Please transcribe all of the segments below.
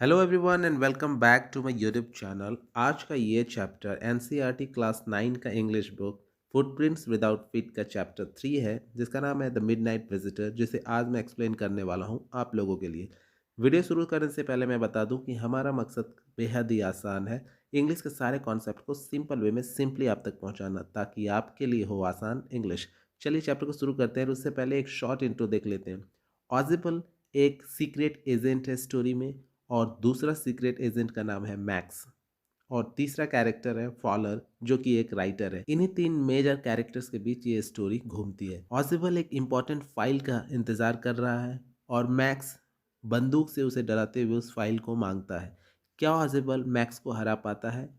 Hello everyone and welcome back to my YouTube channel. आज का ये चैप्टर एनसीईआरटी क्लास 9 का English book footprints without feet का chapter 3 है, जिसका नाम है द मिडनाइट विजिटर, जिसे आज मैं एक्सप्लेन करने वाला हूँ आप लोगों के लिए। वीडियो शुरू करने से पहले मैं बता दूं कि हमारा मकसद बेहद ही आसान है, इंग्लिश के सारे कॉन्सेप्ट को सिंपल वे में सिंपली आप तक पहुँचाना, ताकि आपके लिए हो आसान इंग्लिश। चलिए चैप्टर को शुरू करते हैं। उससे पहले एक शॉर्ट इंट्रो देख लेते हैं। ऑजिबल एक सीक्रेट एजेंट है स्टोरी में, और दूसरा सीक्रेट एजेंट का नाम है मैक्स, और तीसरा कैरेक्टर है फॉलर, जो कि एक राइटर है। इन्हीं तीन मेजर कैरेक्टर्स के बीच ये स्टोरी घूमती है। ऑजिबल एक इंपॉर्टेंट फाइल का इंतजार कर रहा है और मैक्स बंदूक से उसे डराते हुए उस फाइल को मांगता है। क्या ऑजिबल मैक्स को हरा पाता है?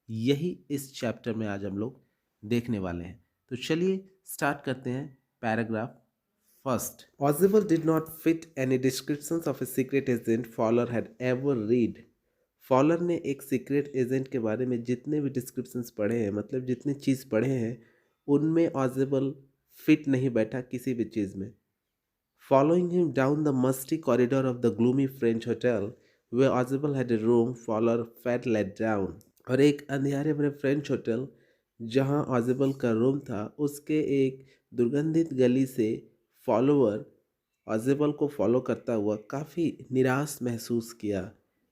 यही इस चैप्टर में आज हम लोग देखने वाले हैं। तो चलिए स्टार्ट करते हैं। Paragraph first, Ozible did not fit any descriptions of a secret agent Fowler had ever read. Fowler ने एक सीक्रेट एजेंट के बारे में जितने भी डिस्क्रिप्शंस पढ़े हैं, मतलब जितनी चीज़ पढ़े हैं, उनमें ऑजिबल फिट नहीं बैठा किसी भी चीज़ में। Following him down the musty corridor of the gloomy French hotel, where Ozible had a room, Fowler felt let down. और एक अंधियारे भरे फ्रेंच होटल जहां ऑजिबल का रूम था, उसके एक दुर्गंधित गली से फॉलोअर ऑजिबल को फॉलो करता हुआ काफ़ी निराश महसूस किया।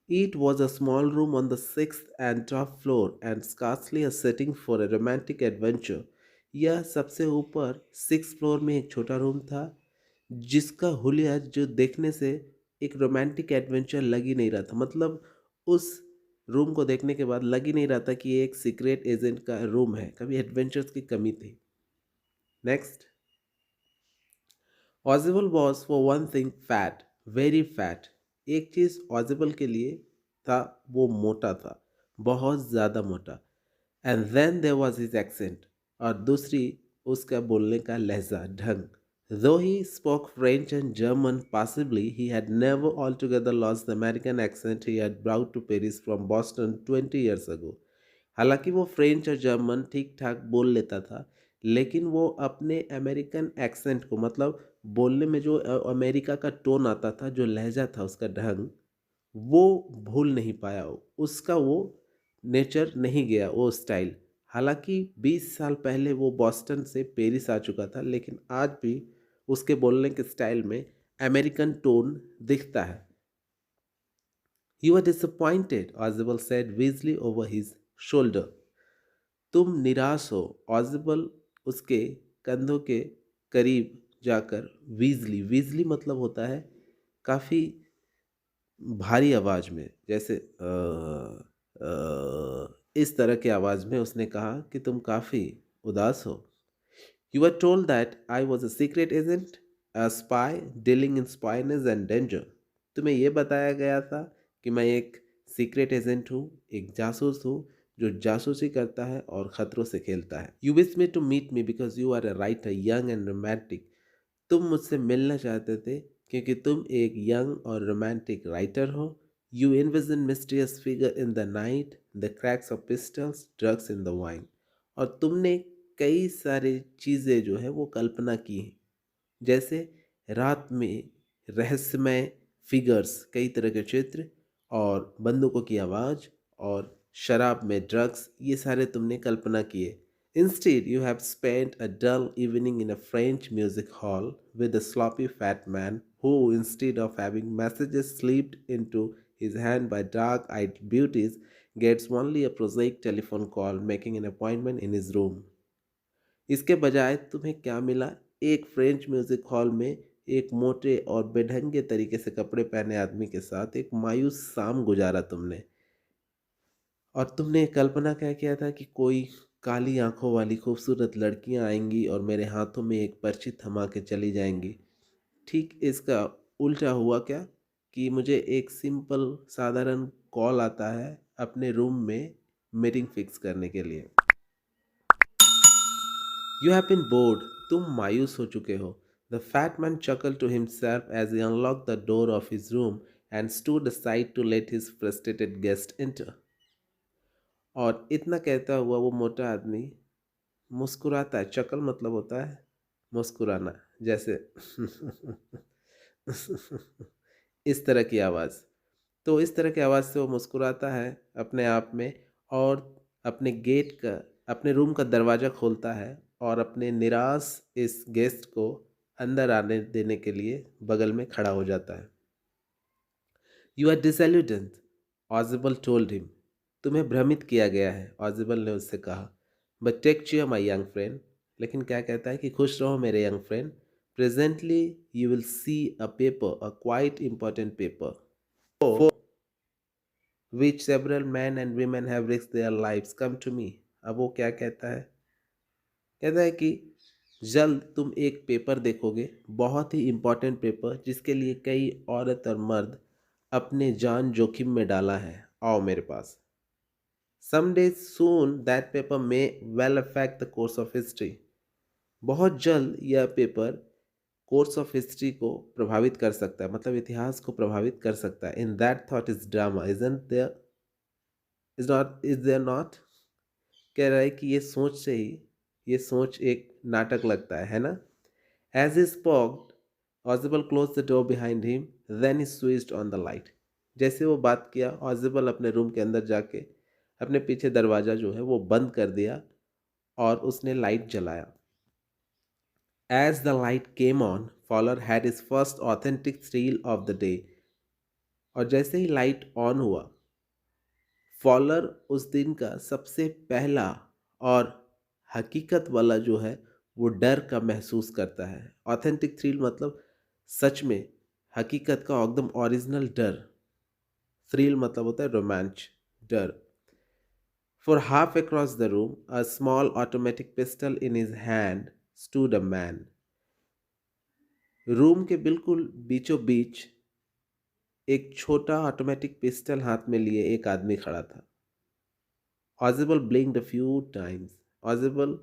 It was a small room on the 6th and top floor and scarcely a setting for a romantic adventure. यह सबसे ऊपर 6th फ्लोर में एक छोटा रूम था, जिसका हुलिया जो देखने से एक रोमांटिक एडवेंचर लग ही नहीं रहा था। मतलब उस रूम को देखने के बाद लग ही नहीं रहा था कि ये एक सीक्रेट एजेंट का रूम है। कभी एडवेंचर्स की कमी थी। Next, Ausable was for one thing fat, very fat. एक चीज़ ऑजिबल के लिए था, वो मोटा था, बहुत ज़्यादा मोटा। And then there was his accent, और दूसरी उसका बोलने का लहजा, ढंग। Though he spoke French and German passably, he had never altogether lost the American accent he had brought to Paris from Boston 20 years ago. हालांकि वो फ्रेंच और जर्मन ठीक ठाक बोल लेता था, लेकिन वो अपने अमेरिकन एक्सेंट को, मतलब बोलने में जो अमेरिका का टोन आता था, जो लहजा था, उसका ढंग, वो भूल नहीं पाया। उसका वो नेचर नहीं गया, वो स्टाइल। हालांकि 20 साल पहले वो बॉस्टन से पेरिस आ चुका था, लेकिन आज भी उसके बोलने के स्टाइल में अमेरिकन टोन दिखता है। You are disappointed, Oswald said weasely over his shoulder. तुम निराश हो, ऑजिबल उसके कंधों के करीब जाकर वीजली, वीजली मतलब होता है काफ़ी भारी आवाज़ में, जैसे इस तरह की आवाज़ में उसने कहा कि तुम काफ़ी उदास हो। You are told that I was a secret agent, a spy dealing in espionage and danger. तुम्हें यह बताया गया था कि मैं एक सीक्रेट एजेंट हूँ, एक जासूस हूँ, जो जासूसी करता है और ख़तरों से खेलता है। You wish me to meet me because you are a writer young and romantic. तुम मुझसे मिलना चाहते थे क्योंकि तुम एक यंग और रोमांटिक राइटर हो। You invasion mysterious figure in the night, the cracks of pistols, drugs in the wine. और तुमने कई सारी चीज़ें जो है वो कल्पना की हैं, जैसे रात में रहस्यमय फिगर्स, कई तरह के चित्र, और बंदूकों की आवाज़, और शराब में ड्रग्स, ये सारे तुमने कल्पना किए। Instead, you have spent a dull evening in a French music hall with a sloppy fat man who, instead of having messages slipped into his hand by dark-eyed beauties, gets only a prosaic telephone call making an appointment in his room. इसके बजाय तुम्हें क्या मिला? एक French music hall में एक मोटे और बेढंगे तरीके से कपड़े पहने आदमी के साथ एक मायूस शाम गुजारा तुमने। और तुमने कल्पना क्या किया था कि कोई काली आंखों वाली खूबसूरत लड़कियां आएंगी और मेरे हाथों में एक पर्ची थमा के चली जाएंगी। ठीक इसका उल्टा हुआ क्या, कि मुझे एक सिंपल साधारण कॉल आता है अपने रूम में मीटिंग फिक्स करने के लिए। यू हैव बीन बोर्ड, तुम मायूस हो चुके हो। The fat man chuckled to himself as he unlocked the door of his room and stood aside to let his frustrated guest enter. और इतना कहता हुआ वो मोटा आदमी मुस्कुराता है। चकल मतलब होता है मुस्कुराना, जैसे इस तरह की आवाज़। तो इस तरह की आवाज़ से वो मुस्कुराता है अपने आप में और अपने गेट का अपने रूम का दरवाज़ा खोलता है और अपने निराश इस गेस्ट को अंदर आने देने के लिए बगल में खड़ा हो जाता है। You are disillusioned, Ausable told him. तुम्हें भ्रमित किया गया है, ऑजिबल ने उससे कहा। But take cheer my young friend. लेकिन क्या कहता है कि खुश रहो मेरे young friend. Presently you will see a paper, a quite important paper, for which several men and women have risked their lives. Come to me. अब वो क्या कहता है? कहता है कि जल्द तुम एक पेपर देखोगे, बहुत ही इम्पोर्टेंट पेपर जिसके लिए कई औरत और मर्द अपने जान जोखिम में डाला है। आओ मेरे पास। Someday soon that paper may well affect the course of history. बहुत जल्द यह पेपर कोर्स ऑफ हिस्ट्री को प्रभावित कर सकता है, मतलब इतिहास को प्रभावित कर सकता है। In that thought is drama, is there not. कह रहा है कि ये सोच से ही ये सोच एक नाटक लगता है ना। As he spoke Ausable close the door behind him, then he switched on the light. जैसे वो बात किया, ऑजिबल अपने रूम के अंदर जाके अपने पीछे दरवाज़ा जो है वो बंद कर दिया और उसने लाइट जलाया। As the light came on, Fowler had his first authentic thrill of the day. और जैसे ही लाइट ऑन हुआ, फॉलर उस दिन का सबसे पहला और हकीकत वाला जो है वो डर का महसूस करता है। ऑथेंटिक थ्रिल मतलब सच में हकीकत का एकदम ओरिजिनल डर। थ्रिल मतलब होता है रोमांच, डर। For half across the room, a small automatic pistol in his hand, stood a man. Room के बिल्कुल बीचों बीच एक छोटा ऑटोमेटिक पिस्टल हाथ में लिए एक आदमी खड़ा था। ऑजिबल blinked a few times. ऑजिबल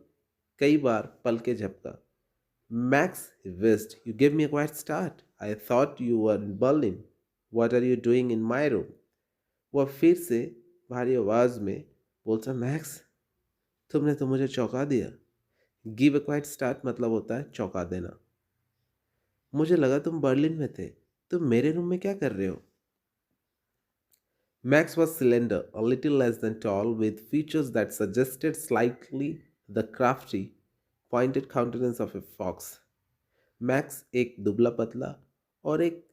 कई बार पलके झपका। Max, he whisked, you gave me a quiet start. I thought you were in Berlin. What are you doing in my room? वह फिर से भारी आवाज में बोलता, मैक्स तुमने तो मुझे चौंका दिया। गिव अ क्वाइट स्टार्ट मतलब होता है चौंका देना। मुझे लगा तुम बर्लिन में थे, तुम मेरे रूम में क्या कर रहे हो? Max was slender, a little less than tall, with features that suggested slightly the crafty, pointed countenance of a fox. Max एक दुबला पतला और एक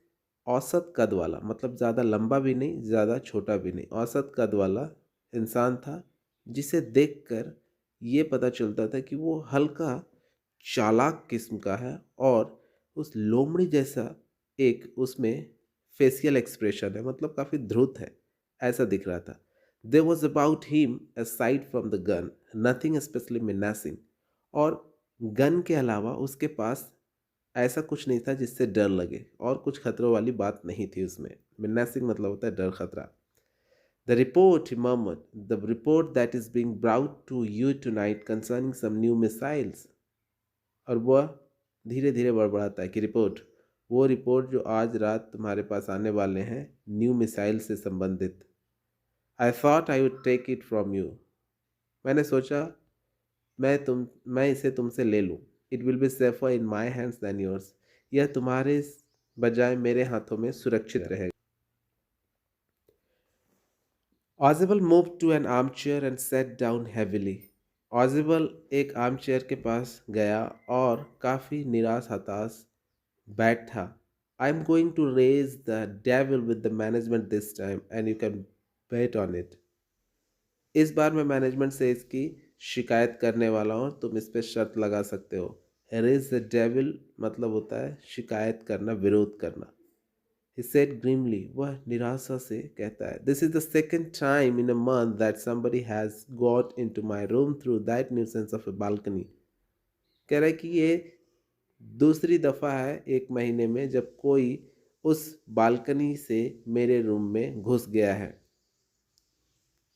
औसत कद वाला, मतलब ज़्यादा लंबा भी नहीं ज़्यादा छोटा भी नहीं, औसत कद वाला इंसान था, जिसे देखकर ये पता चलता था कि वो हल्का चालाक किस्म का है और उस लोमड़ी जैसा एक उसमें फेशियल एक्सप्रेशन है, मतलब काफ़ी ध्रुत है, ऐसा दिख रहा था। There was about him aside from the gun nothing specially menacing. और गन के अलावा उसके पास ऐसा कुछ नहीं था जिससे डर लगे, और कुछ खतरों वाली बात नहीं थी उसमें। मिनासिंग मतलब होता है डर, खतरा। The report, he murmured, the report that is being brought to you tonight concerning some new missiles. और वह धीरे धीरे बड़बड़ाता है कि रिपोर्ट, वो रिपोर्ट जो आज रात तुम्हारे पास आने वाले हैं न्यू मिसाइल से संबंधित। I thought I would take it from you. मैंने सोचा मैं इसे तुमसे ले लूँ। It will be safer in my hands than yours. यह तुम्हारे बजाय मेरे हाथों में सुरक्षित रहेगा। Ausable move to an arm chair and set down heavily. Ausable एक आर्म चेयर के पास गया और काफ़ी निराश हताश बैठा। I am going to raise the devil with the management this time and you can bet on it. इस बार मैं मैनेजमेंट से इसकी शिकायत करने वाला हूँ, तुम इस पर शर्त लगा सकते हो। रेज द डेविल मतलब होता है शिकायत करना, विरोध करना। He said grimly, वह निराशा से कहता है, This is the second time in a month that somebody has got into my room through that nuisance of a balcony. कह रहा है कि ये दूसरी दफ़ा है एक महीने में जब कोई उस बालकनी से मेरे रूम में घुस गया है।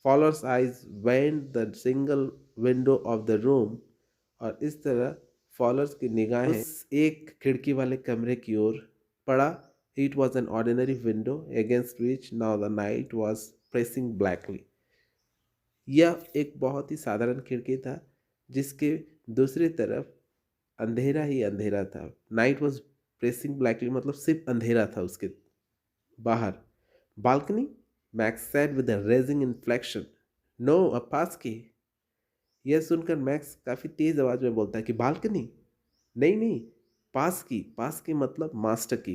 Fowler's eyes went the single window of the room, और इस तरह फॉलर्स की निगाहें उस एक खिड़की वाले कमरे की ओर पड़ा। It was an ordinary window against which now the night was pressing blackly. यह एक बहुत ही साधारण खिड़की था जिसके दूसरी तरफ अंधेरा ही अंधेरा था। नाइट वॉज प्रेसिंग ब्लैकली मतलब सिर्फ अंधेरा था उसके बाहर। Balcony, max said with a raising inflection. No, a pass key. यह सुनकर मैक्स काफी तेज आवाज में बोलता है कि बालकनी, नहीं नहीं, पास की मतलब मास्टर की।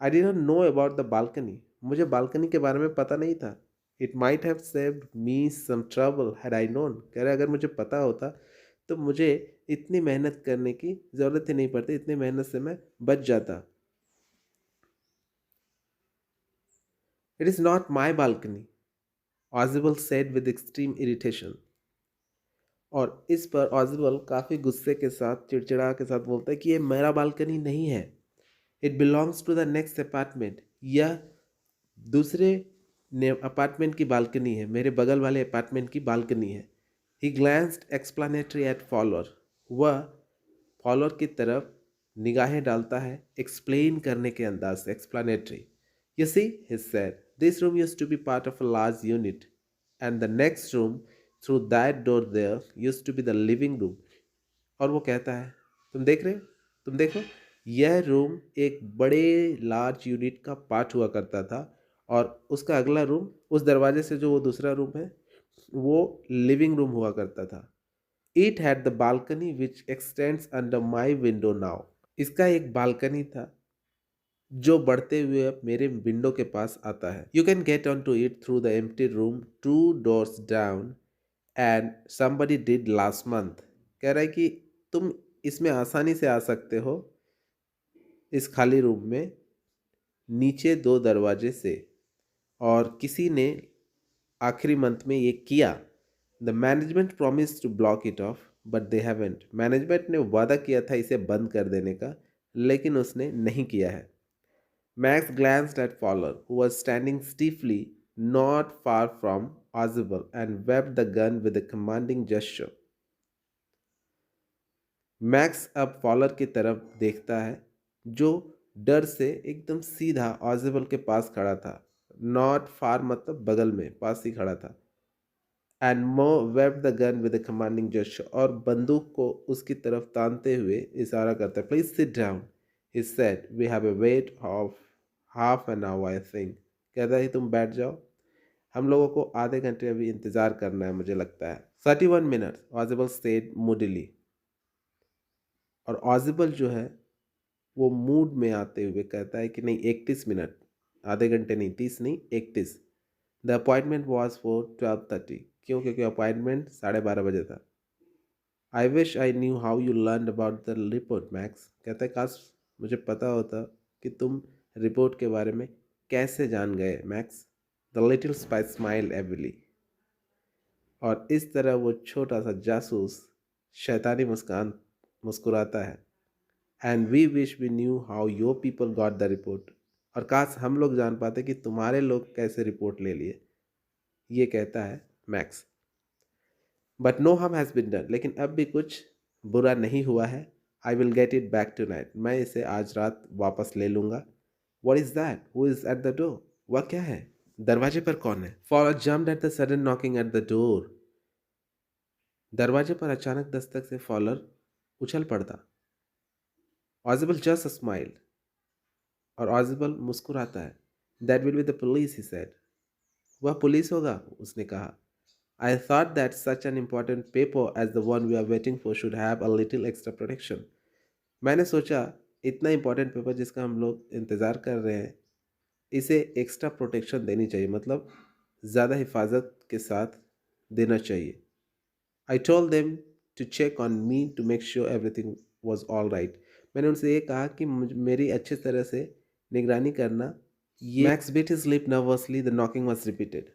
I didn't know about the balcony, मुझे बालकनी के बारे में पता नहीं था। It might have saved me some trouble had I known, कह रहा अगर मुझे पता होता तो मुझे इतनी मेहनत करने की जरूरत ही नहीं पड़ती, इतनी मेहनत से मैं बच जाता। It is not my balcony, Ausable said with extreme irritation. और इस पर ऑजिबल काफ़ी गुस्से के साथ, चिड़चिड़ा के साथ बोलता है कि ये मेरा बालकनी नहीं है। It belongs to the next apartment, यह दूसरे अपार्टमेंट की बालकनी है, मेरे बगल वाले अपार्टमेंट की बालकनी है। ही ग्लैंस्ड एक्सप्लानेटरी एट फॉलोअर, वह फॉलोअर की तरफ निगाहें डालता है एक्सप्लेन करने के अंदाज से, explanatory. You see, he said, this room used to be part of a large unit and the next room through that door there used to be the living room. और वो कहता है, तुम देख रहे हो, तुम देखो, यह रूम एक बड़े लार्ज यूनिट का पार्ट हुआ करता था और उसका अगला रूम, उस दरवाजे से जो वो दूसरा रूम है, वो लिविंग रूम हुआ करता था। It had the balcony which x tends under my window now, इसका एक बालकनी था जो बढ़ते हुए अब मेरे विंडो के पास आता है। You can get on to it through the empty room 2 doors down and somebody did last month, कह रहा है कि तुम इसमें आसानी से आ सकते हो, इस खाली रूम में नीचे 2 दरवाजे से, और किसी ने आखिरी मंथ में ये किया। The management promised to block it off but they haven't, management ने वादा किया था इसे बंद कर देने का, लेकिन उसने नहीं किया है। Max glanced at Fowler, who was standing stiffly not far from Oswald, and waved the gun with a commanding gesture. Max अब फॉलर की तरफ देखता है जो डर से एकदम सीधा ऑजिबल के पास खड़ा था। नॉट फार मतलब बगल में, पास ही खड़ा था। एंड मो wave the gun with commanding gesture, और बंदूक को उसकी तरफ तानते हुए इशारा करता है। Please sit down, he said, we have a wait of half an hour I think, कहता है तुम बैठ जाओ, हम लोगों को आधे घंटे अभी इंतजार करना है मुझे लगता है। 31 minutes, ऑजिबल सेड मूडली। और ऑजिबल जो है वो मूड में आते हुए कहता है कि नहीं, 31 मिनट, आधे घंटे नहीं, 30 नहीं, 31। द अपॉइंटमेंट वॉज फॉर 12:30, क्यों, क्योंकि अपॉइंटमेंट 12:30 बजे था। I wish I knew how you learn about the report max, कहता है काश मुझे पता होता कि तुम रिपोर्ट के बारे में कैसे जान गए Max. The little spy smile evilly, और इस तरह वो छोटा सा जासूस शैतानी मुस्कान मुस्कुराता है। And we wish we knew how your people got the report, और काश हम लोग जान पाते कि तुम्हारे लोग कैसे रिपोर्ट ले लिए, ये कहता है Max. But no harm has been done, लेकिन अब भी कुछ बुरा नहीं हुआ है। I will get it back tonight, मैं इसे आज रात वापस ले लूँगा। What is that, who is at the door, वह क्या है, दरवाजे पर कौन है। Fowler jumped at the sudden knocking at the door, दरवाजे पर अचानक दस्तक से फॉलोअर उछल पड़ता। ऑजिबल जस्ट स्माइल्ड, और ऑजिबल मुस्कुराता है। That will be the police, he said, वह पुलिस होगा, उसने कहा। I thought that such an important paper as the one we are waiting for should have a little extra protection, मैंने सोचा इतना इम्पॉर्टेंट पेपर जिसका हम लोग इंतज़ार कर रहे हैं, इसे एक्स्ट्रा प्रोटेक्शन देनी चाहिए, मतलब ज़्यादा हिफाजत के साथ देना चाहिए। I told them to check on me to make sure everything was all right, मैंने उनसे ये कहा कि मेरी अच्छी तरह से निगरानी करना। ये max bit his lip nervously, the knocking was repeated,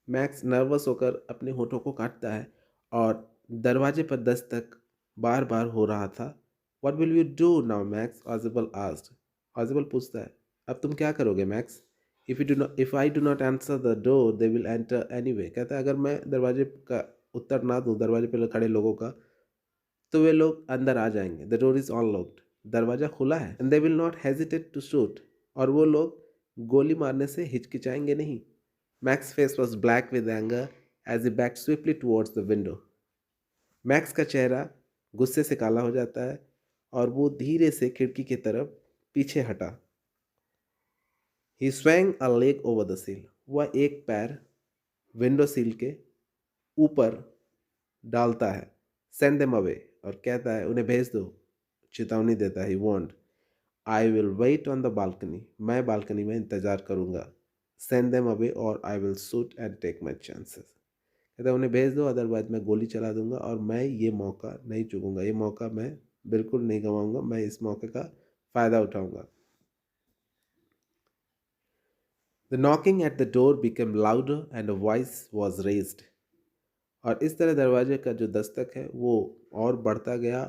max nervous होकर अपने होठों को काटता है और दरवाजे पर दस्तक बार बार हो रहा था। What will you do now Max, Ausable asked, Ausable पूछता है अब तुम क्या करोगे Max. If I do not answer the door they will enter anyway, कहता है अगर मैं दरवाजे का उत्तर ना दूँ, दरवाजे पर खड़े लोगों का, तो वे लोग अंदर आ जाएंगे। द डोर इज अनलॉक्ड, दरवाजा खुला है। And they will not hesitate to shoot, और वो लोग गोली मारने से हिचकिचाएंगे नहीं। Max face was black with anger as he back swiftly towards the window, Max का चेहरा गुस्से से काला हो जाता है और वो धीरे से खिड़की की तरफ पीछे हटा। He swang a leg over the sill, वह एक पैर विंडो सील के ऊपर डालता है, सेंड देम अवे, और कहता है उन्हें भेज दो, चेतावनी देता है, he want, I will wait on the balcony, मैं बालकनी में इंतजार करूंगा, सेंड देम अवे और I will shoot and take my chances, कहता है उन्हें भेज दो अदरवाइज मैं गोली चला दूंगा और मैं ये मौका नहीं चूकूंगा, ये मौका मैं बिल्कुल नहीं गंवाऊंगा, मैं इस मौके का फ़ायदा उठाऊंगा। The knocking at the door became louder and a voice was raised, और इस तरह दरवाजे का जो दस्तक है वो और बढ़ता गया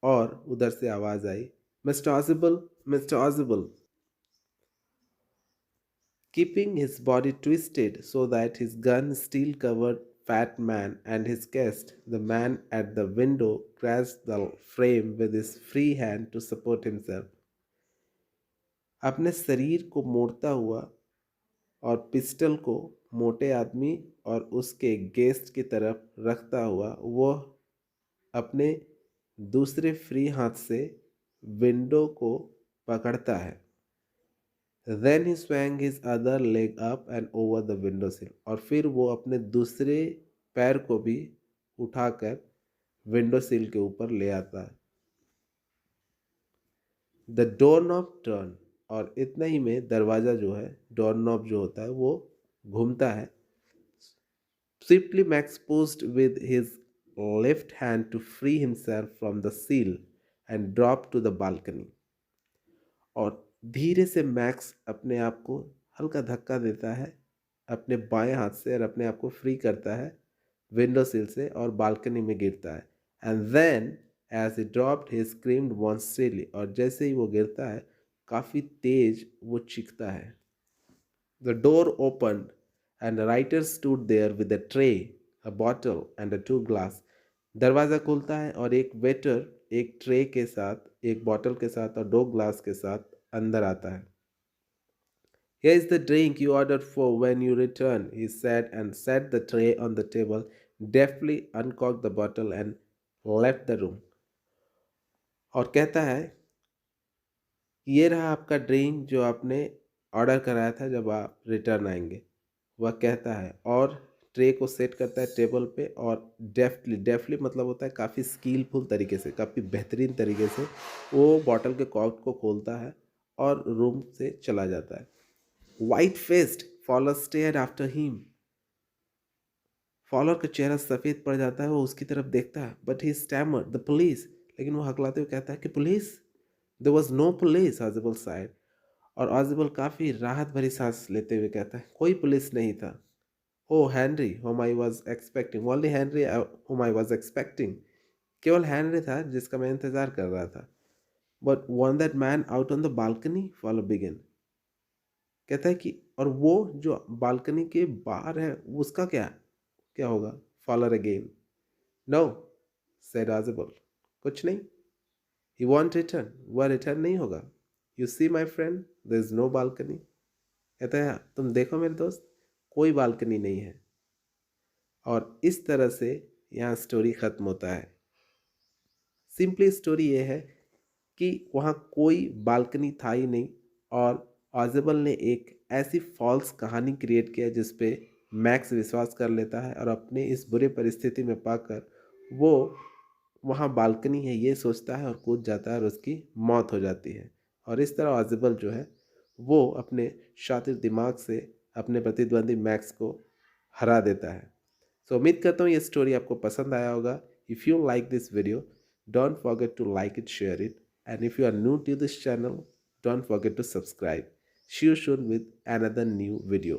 और उधर से आवाज़ आई, mister Ausable, mister Ausable, keeping his body twisted so that his gun still covered fat man and his guest. The man at the window grasped the frame with his free hand to support himself. अपने शरीर को मोड़ता हुआ और pistol को मोटे आदमी और उसके गेस्ट की तरफ रखता हुआ वह अपने दूसरे फ्री हाथ से विंडो को पकड़ता है। Then he swung his other leg up and over the window sill, और फिर वो अपने दूसरे पैर को भी उठाकर विंडो सिल के ऊपर ले आता है। द डोर नॉब टर्न, और इतना ही में दरवाज़ा जो है, डोर नॉब जो होता है वो घूमता है। Swiftly Max pushed with his left hand to free himself from the sill and dropped to the balcony. और धीरे से मैक्स अपने आप को हल्का धक्का देता है अपने बाएं हाथ से और अपने आप को फ्री करता है विंडो सिल से और बालकनी में गिरता है। And then as he dropped he screamed once shrilly, और जैसे ही वो गिरता है काफ़ी तेज वो चीखता है। The door opened and waiter stood there with a tray, a bottle and a two glass, दरवाज़ा खुलता है और एक वेटर एक ट्रे के साथ, एक बॉटल के साथ और 2 ग्लास के साथ अंदर आता है। Here is the drink you ordered for when you return, he said and set the tray on the table, deftly uncorked the bottle and left the room. और कहता है ये रहा आपका ड्रिंक जो आपने ऑर्डर कराया था जब आप रिटर्न आएंगे, वह कहता है और ट्रे को सेट करता है टेबल पे और डेफ्टली मतलब होता है काफ़ी स्किलफुल तरीके से, काफ़ी बेहतरीन तरीके से वो बॉटल के कॉर्क को खोलता है और रूम से चला जाता है। White faced Fowler stared after him, Fowler का चेहरा सफ़ेद पड़ जाता है, वो उसकी तरफ देखता है, but he stammered the police, लेकिन वो हकलाते हुए कहता है कि police, there was no police, Ausable sighed, और ऑजिबल काफ़ी राहत भरी सांस लेते हुए कहता है कोई पुलिस नहीं था। O Henry whom I was expecting, only Henry whom I was expecting, केवल हेनरी था जिसका मैं इंतज़ार कर रहा था। But one that man out on the balcony, follow begin, कहता है कि और वो जो बालकनी के बाहर है उसका क्या क्या होगा, Fowler again, no said Ausable, कुछ नहीं, ही वॉन्ट रिटर्न, वह रिटर्न नहीं होगा, you see my friend there is no balcony, कहता है तुम देखो मेरे दोस्त कोई बालकनी नहीं है। और इस तरह से यहाँ स्टोरी ख़त्म होता है। सिंपली स्टोरी ये है कि वहाँ कोई बालकनी था ही नहीं और ऑजिबल ने एक ऐसी फॉल्स कहानी क्रिएट किया जिस पे मैक्स विश्वास कर लेता है और अपने इस बुरे परिस्थिति में पाकर वो वहाँ बालकनी है ये सोचता है और कूद जाता है और उसकी मौत हो जाती है। और इस तरह ऑजिबल जो है वो अपने शातिर दिमाग से अपने प्रतिद्वंदी मैक्स को हरा देता है। सो उम्मीद करता हूँ ये स्टोरी आपको पसंद आया होगा। If you like this video, don't forget to like it, share it, and if you are new to this channel, don't forget to subscribe. See you soon with another new video.